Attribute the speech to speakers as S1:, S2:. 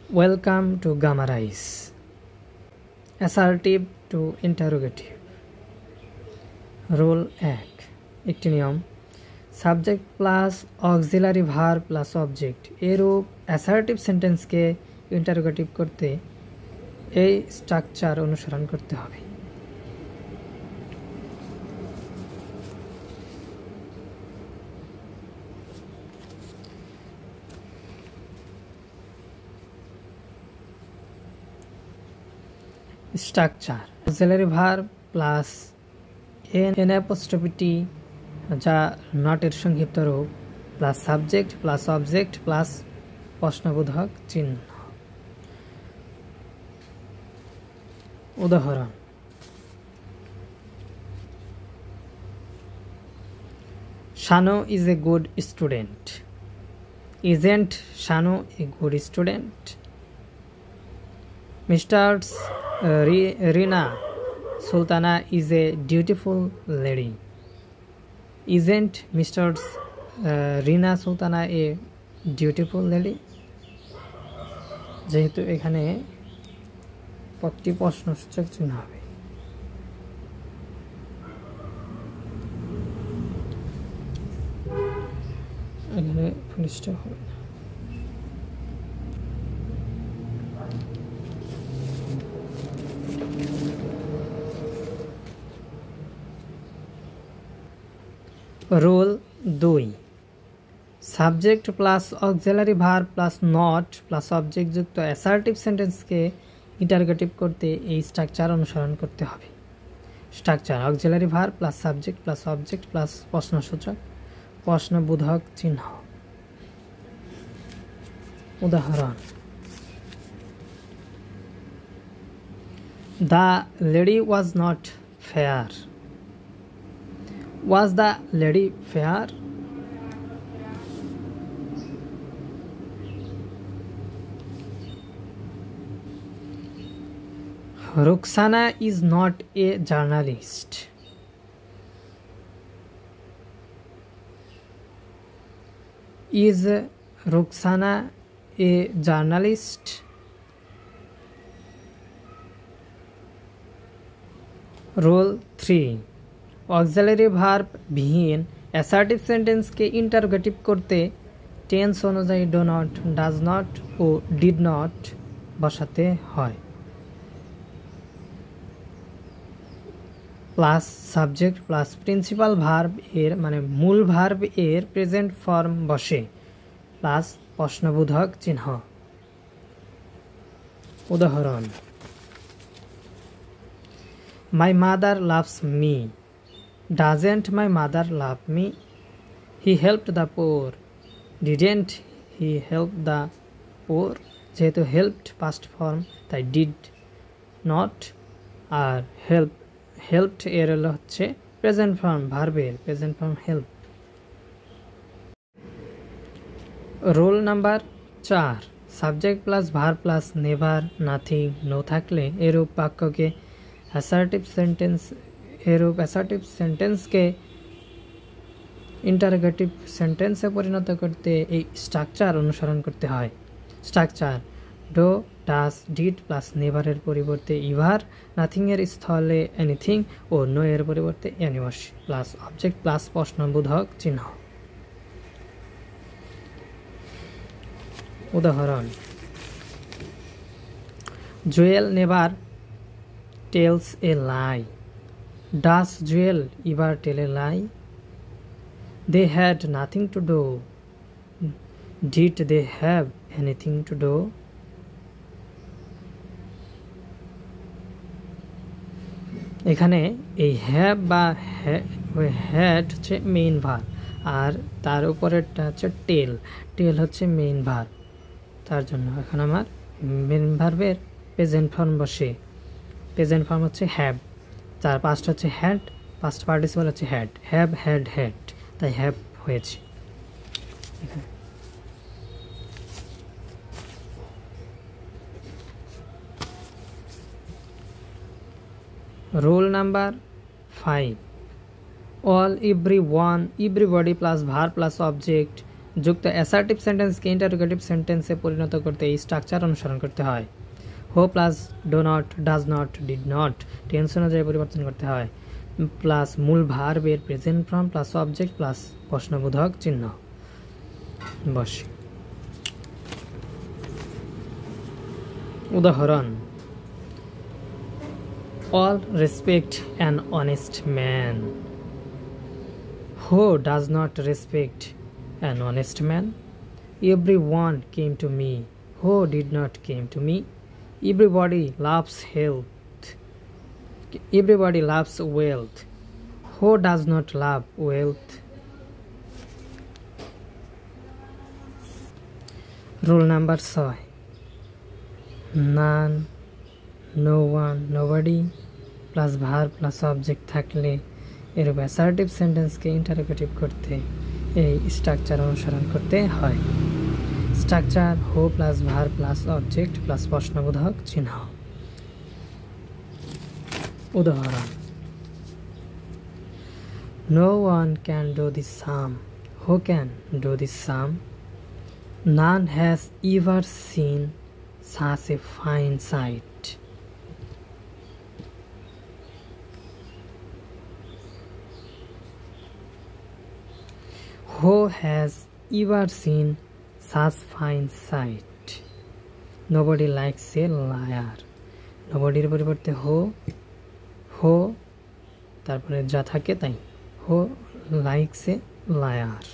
S1: Welcome to Gamma Rise. Assertive to interrogative. Rule 1 একটি নিয়ম subject plus auxiliary verb plus object এরূপ assertive সেন্টেন্সকে interrogative করতে এই স্ট্রাকচার অনুসরণ করতে হবে। Structure auxiliary verb plus n apostrophe t যা নটের সংক্ষিপ্ত রূপ plus subject plus object plus প্রশ্নবোধক চিহ্ন। উদাহরণ Shanu is a good student. Isn't Shanu a good student? Mrs Rina Sultana is a dutiful lady. Isn't Mr. Rina Sultana a dutiful lady? যেহেতু এখানে পদটি প্রশ্নসূচক চিহ্ন হবে। এখানে ফুল স্টপ হবে না। Rule 2 subject plus auxiliary verb plus not plus object যুক্ত অ্যাসার্টিভ সেন্টেন্সকে ইন্টারোগেটিভ করতে এই স্ট্রাকচার অনুসরণ করতে হবে। Structure auxiliary verb plus subject plus object plus প্রশ্নসূচক প্রশ্নবোধক চিহ্ন। উদাহরণ the lady was not fair. Was the lady fair? Ruxana is not a journalist. Is Ruxana a journalist? Role 3 auxiliary verb বিহীন অ্যাসার্টিভ সেন্টেন্সকে interrogative করতে tense অনুযায়ী do not does not ও did not বসাতে হয়। Plus subject plus principal verb এর মানে মূল ভার্ব এর প্রেজেন্ট ফর্ম বসে প্লাস প্রশ্নবোধক চিহ্ন। উদাহরণ my mother loves me. Doesn't my mother love me? He helped the poor. Didn't he help the poor? যেহেতু helped past form তাই did not আর helped এর হচ্ছে প্রেজেন্ট ফর্ম ভার্বের present form help। Rule number 4 subject plus verb plus never nothing no থাকলে এরূপ বাক্যকে assertive sentence এরূপ অ্যাসার্টিভ সেন্টেন্সকে ইন্টারোগেটিভ সেন্টেন্সে পরিণত করতে এই স্ট্রাকচার অনুসরণ করতে হয়। Structure do does did plus নেভারের পরিবর্তে ইভার নাথিং এর স্থলে এনিথিং ও নো এর পরিবর্তে অ্যানিওয়াস প্লাস অবজেক্ট প্লাস প্রশ্নবোধক চিহ্ন। উদাহরণ Jewel never tells a lie. Does Joel ever tell a lie? They had nothing to do. Did they have anything to do? এখানে এই হ্যাভ বা হ্যাড হচ্ছে মেইন ভার্ব আর তার উপরেরটা হচ্ছে টেল। টেল হচ্ছে মেইন ভার্ব, তার জন্য এখন আমার মেইন ভার্বের প্রেজেন্ট ফর্ম বসে। প্রেজেন্ট ফর্ম হচ্ছে হ্যাভ, তার পাস্ট হচ্ছে হ্যাড, পাস্ট পার্টিসিপল হচ্ছে হ্যাড, হ্যাভ হ্যাড হ্যাড তাই হ্যাভ হয়েছে। Rule number 5 all everyone everybody plus verb plus object যুক্ত অ্যাসার্টিভ সেন্টেন্সকে ইন্টারোগেটিভ সেন্টেন্সে পরিণত করতে এই স্ট্রাকচার অনুসরণ করতে হয়। Who plus do not, does not, did not tense অনুযায়ী পরিবর্তন করতে হয়, প্লাস মূল ভার্বের present form plus object plus প্রশ্নবোধক চিহ্ন বসে। উদাহরণ: all respect an honest man. Who does not respect an honest man? Everyone came to me. Who did not came to me? Everybody loves health. Everybody loves wealth. Who does not love wealth? Rule number 6. None, no one, nobody plus verb plus object থাকলে এরূপ assertive সেন্টেন্সকে interrogative করতে এই structure অনুসরণ করতে হয়। Structure: হো plus verb plus object plus প্রশ্নবোধক চিহ্ন। উদাহরণ: No one can do this sum. Who can do this sum? None has ever seen such a fine sight. Who has ever seen such fine sight? Nobody likes a liar. Nobody এর পরিবর্তে হো তারপরে যা থাকে তাই, হো likes a liar.